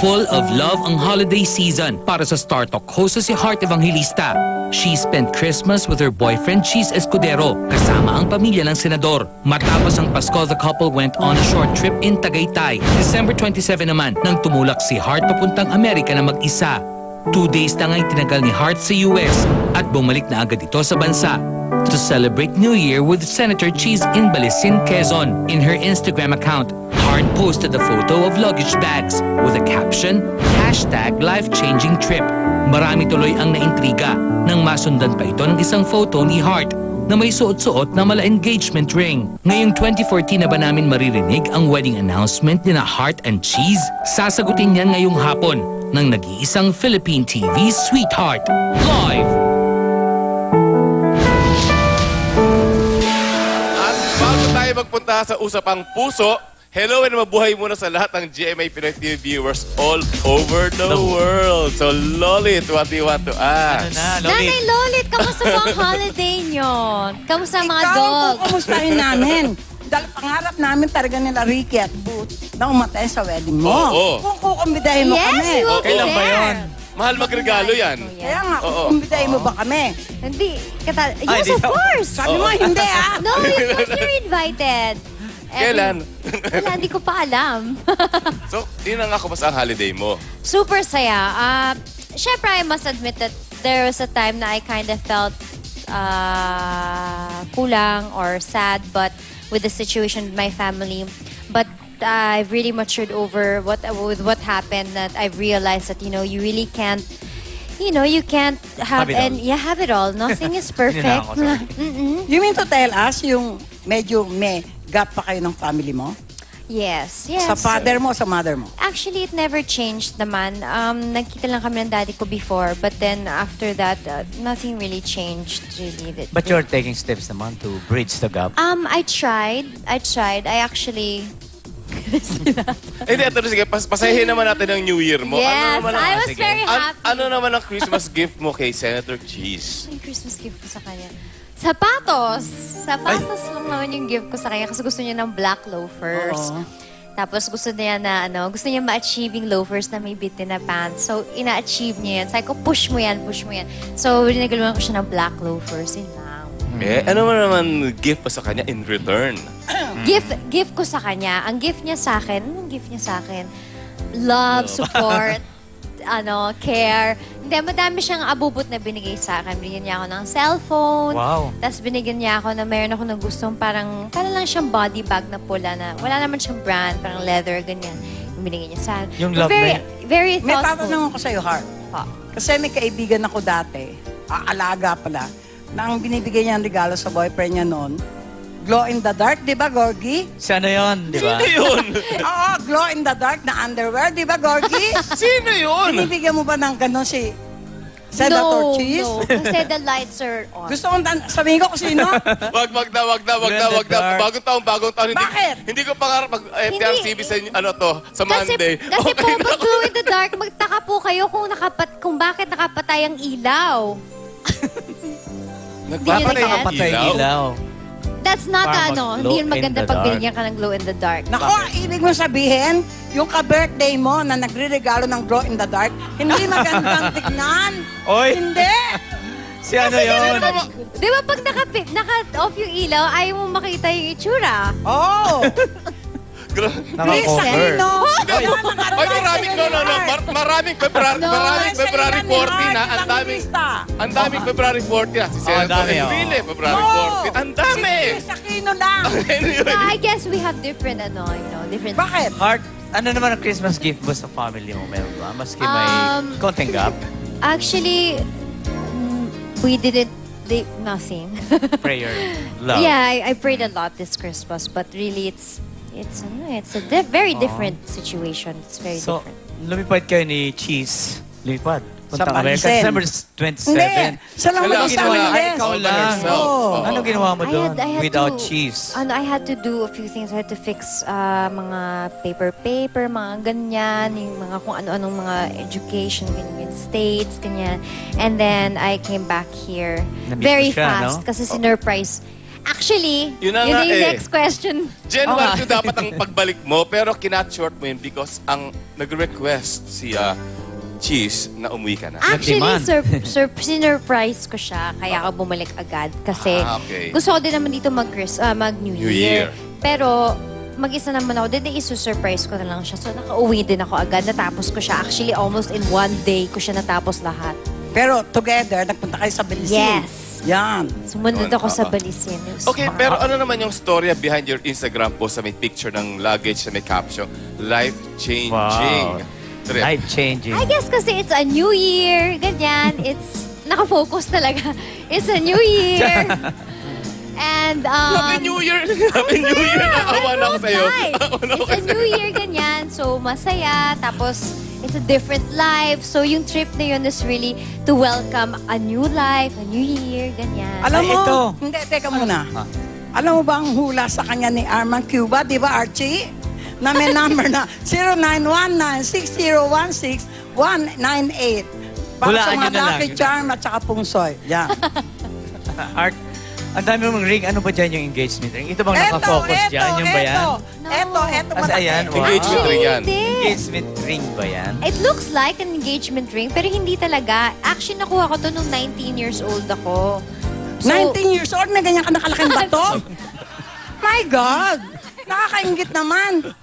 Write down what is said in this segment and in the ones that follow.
Full of love ang holiday season para sa Star Talk host si Heart Evangelista. She spent Christmas with her boyfriend Cheese Escudero kasama ang pamilya ng senador. Matapos ang Pasko, the couple went on a short trip in Tagaytay. December 27 naman nang tumulak si Heart papuntang Amerika na mag-isa. 2 days lang ay tinagal ni Heart sa US at bumalik na agad ito sa bansa to celebrate New Year with Senator Cheese in Balisin, Quezon. In her Instagram account, Heart posted a photo of luggage bags with a caption, #life-changing trip. Marami tuloy ang naintriga nang masundan pa ito ng isang photo ni Heart na may suot-suot na mala engagement ring. Ngayong 2014 na ba namin maririnig ang wedding announcement ni na Heart and Cheese? Sasagutin yan ngayong hapon ng nag-iisang Philippine TV Sweetheart. Live! At bago tayo magpunta sa Usapang Puso, hello and mabuhay muna sa lahat ng GMA Pinoy TV viewers all over the world. So, Lolit, what do you want to ask? Nanay Lolit, kamusta po ang holiday nyo? Kamusta ang mga dog? Ikaw ang kumustahin namin. Dahil pangarap namin talaga nila Ricky at Boots na umatay sa wedding mo. Kung kukumbidahin mo kami. Yes, we will be Kailan ba there. yun? Mahal magregalo yan. Kaya nga, kukumbidahin mo ba kami? Hindi. Yes, of course. Sabi mo, hindi ah. No, you're invited. Kailan? Wala, hindi ko pa alam. So, yun ang ako mas ang holiday mo. Super saya. Syempre, I must admit that there was a time na I kind of felt kulang or sad, but with the situation with my family. But I've really matured over with what happened. That I've realized that you really can't. You can't have have it all. Nothing is perfect. You mean to tell us yung medyo may gap pa kayo ng family mo? Yes. Sa father mo, sa mother mo? Actually, it never changed naman. Nagkita lang kami ng daddy ko before, but then after that, nothing really changed. Really. But you're taking steps naman to bridge the gap. I tried. I actually... Hindi, ito sige, pasahin naman natin ang New Year mo. Yes, ano naman I was very happy. Ano naman ang Christmas gift mo kay Senator Cheese? Yung Christmas gift ko sa kanya. Sapatos! Sapatos lang naman yung gift ko sa kanya kasi gusto niya ng black loafers. Tapos gusto niya na gusto niya ma-achieve yung loafers na may bit na pants. So, ina-achieve niya yan. Sabi ko, push mo yan. So, rinagaluhan ko siya ng black loafers. Yun lang. Ano naman gift pa sa kanya in return? Gift ko sa kanya. Ang gift niya sa akin, anong gift niya sa akin? Love, support, care. Hindi, madami siyang abubot na binigay sa akin. Binigyan niya ako ng cellphone. Wow. Tapos binigyan niya ako na mayroon ako ng gustong parang lang siyang body bag na pula na wala naman siyang brand, parang leather, ganyan. Yung binigyan niya sa akin. Yung love very, na very May thoughtful. tatanong ako sa'yo, Heart. Kasi may kaibigan ako dati, alaga pala, na ang binibigay niya ang regalo sa boyfriend niya noon, glow in the dark, di ba, Gorgie? Sana yun, di ba? Sino yun? Oo, glow in the dark na underwear, di ba, Gorgie? Sino yun? Binibigyan mo ba ng gano'n si Senator Cheese? No, kasi the lights are on. Gusto mong sabihin ko kung sino? Wag na. Bagong taon. Bakit? Hindi ko pangarap mag-FTRCB sa sa Monday. Kasi po, pag glow in the dark, magtaka po kayo kung bakit nakapatay ang ilaw. Nagpapatay Hindi ng Patay ilaw. That's not Parang hindi yun glow maganda in the pag dark. binigyan ka ng glow in the dark. Nako, ibig mo sabihin, yung ka-birthday mo na nagre-regalo ng glow in the dark, hindi magandang tignan. Oy! Hindi! Si ano yun? Di ba pag naka-off yung ilaw, ayaw mo makita yung itsura? Oh! Please, Naka-cover. no! Ay, maraming February 14 na. Ang daming February 14 na. Si Senator dami, Enrile, February 14. Ang dami! Si Aquino lang! No, I guess we have different, different... Bakit? Heart, ano naman ang Christmas gift mo sa family mo? Meron ba? Maski may konting gap? Actually, we didn't... nothing. Prayer. Love. Yeah, I prayed a lot this Christmas, but really it's a very different situation. It's very So, different. lumipad kayo ni Cheese. Lumipad. Sa Puntang Amerika. Balisin. December 27. Hindi! Siya lang Wala, mag-isa wala. ng Ay, ikaw lang. Oh. Ano ginawa mo doon? I had Without to, cheese. I had to do a few things. I had to fix mga paper, mga ganyan, yung mga kung ano-anong mga education, ganyan, states, ganyan. And then I came back here Namiss very mo siya, fast no? kasi sinurprise. Actually, Yun na yun nga na yung eh. next question. January 2 dapat ang pagbalik mo, pero kinat-short mo yun because ang nag-request si Cheese na umuwi ka na. Actually, Nag-demand. sinurprise ko siya, kaya ako bumalik agad. Kasi Okay. gusto ko din naman dito mag-New New Year. Year. Pero mag-isa naman ako, then isu-surprise ko na lang siya. So nakauwi din ako agad, natapos ko siya. Actually, almost in one day ko siya natapos lahat. Pero together, nagpunta kayo sa Belize. Yes. Yan. Sumunod Yun, ako sa oo. Balisin. Okay, pero ano naman yung story behind your Instagram post sa may picture ng luggage na may caption, life-changing trip. Life-changing. I guess kasi it's a new year, ganyan. It's nakafocus talaga. It's a new year. And, Happy New Year! Happy New Year! Naawa na ako sa'yo. It's a new year, ganyan. So, masaya. Tapos, it's a different life. So, yung trip na yun is really to welcome a new life, a new year, ganyan. Alam Ay, mo, ito. hindi, teka muna. Alam mo ba ang hula sa kanya ni Arman Cuba, di ba Archie? Na may number na 0919-6016-198. Para Hulaan sa nyo mga na lang. Lucky Charm at saka Pungsoy. Yan. Art, ang dami mong ring. Ano ba dyan yung engagement ring? Ito bang nakafocus dyan? Yung ba yan? Eto, As ayan, wow. Engagement ring yan. Hindi. Engagement ring ba yan? It looks like an engagement ring, pero hindi talaga. Actually, nakuha ko to nung 19 years old ako. 19 years old na ganyan ka nakalaking bato? My God! Nakakaingit naman.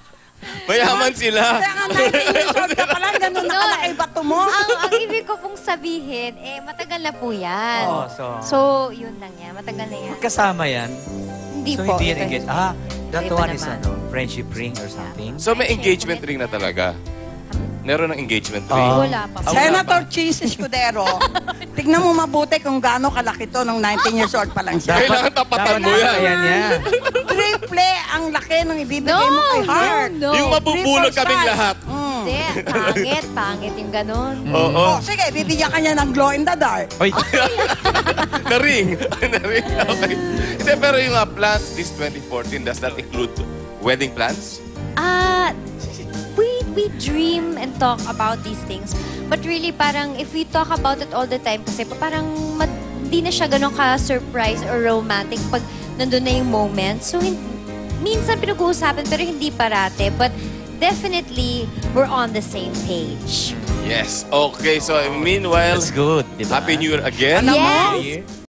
Mayaman sila. Kaya nga 19 years old ka pala, ganun No. nakalaki bato mo. ang ibig ko pong sabihin, matagal na po yan. Oh, So, yun lang yan. Matagal na yan. Kasama yan? Hindi So, po. hindi yan Ito- engagement. That Iba one is naman. friendship ring or something? So may engagement ring na talaga. Meron ng engagement ring. Wala pa. Senator Cheese Escudero, tignan mo mabuti kung gaano kalaki to nung 19 years old pa lang siya. Kailangan tapatan mo yan. Ayan yan. Triple ang laki ng ibibigay mo kay Heart. No. Yung mabubulog Triple kaming size. lahat. Hindi. Pangit yung ganun. Oo. Oh, sige, bibigyan ka niya ng glow in the dark. Hoy, Na ring. Na ring. Okay. Hindi, pero yung plans this 2014, does that include wedding plans? We dream and talk about these things. But really, parang if we talk about it all the time, kasi parang hindi na siya ganun ka-surprise or romantic pag nandun na yung moment. So, minsan pinag-uusapan pero hindi parate. But definitely, we're on the same page. Yes. Okay, so meanwhile, that's good. Diba? Happy New Year again. Alam mo, Yes!